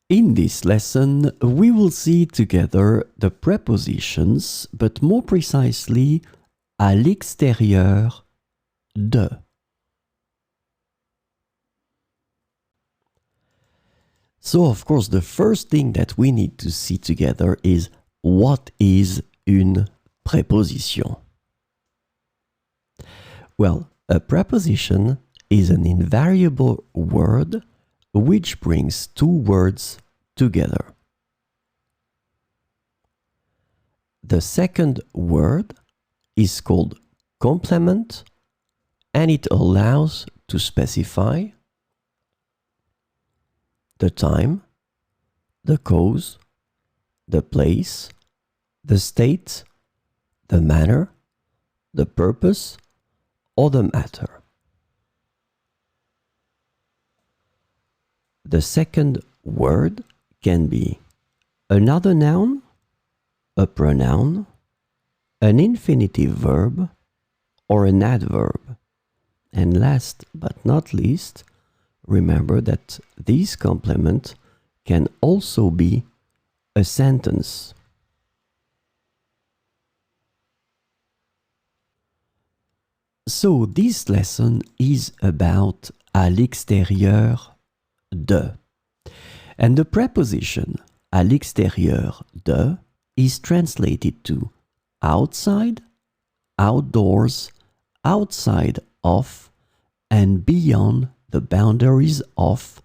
In this lesson, we will see together the prepositions, but more precisely, à l'extérieur de. So, of course, the first thing that we need to see together is what is une préposition? Well, a preposition is an invariable word which brings two words together. The second word is called complement, and it allows to specify the time, the cause, the place, the state, the manner, the purpose, or the matter. The second word can be another noun, a pronoun, an infinitive verb, or an adverb. And last but not least, remember that this complement can also be a sentence. So this lesson is about à l'extérieur de. And the preposition à l'extérieur de is translated to outside, outdoors, outside of, and beyond the boundaries of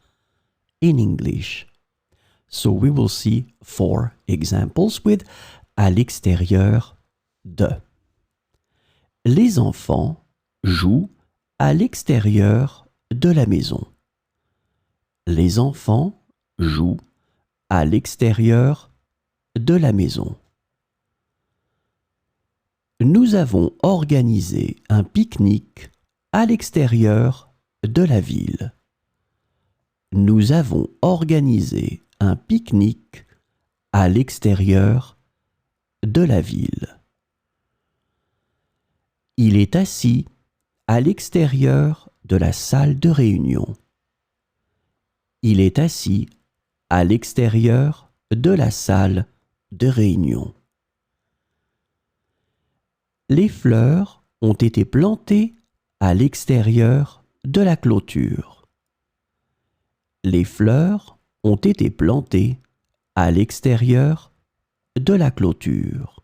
in English. So we will see 4 examples with à l'extérieur de. Les enfants jouent à l'extérieur de la maison. Les enfants jouent à l'extérieur de la maison. Nous avons organisé un pique-nique à l'extérieur de la ville. Nous avons organisé un pique-nique à l'extérieur de la ville. Il est assis à l'extérieur de la salle de réunion. Il est assis à l'extérieur de la salle de réunion. Les fleurs ont été plantées à l'extérieur de la clôture. Les fleurs ont été plantées à l'extérieur de la clôture.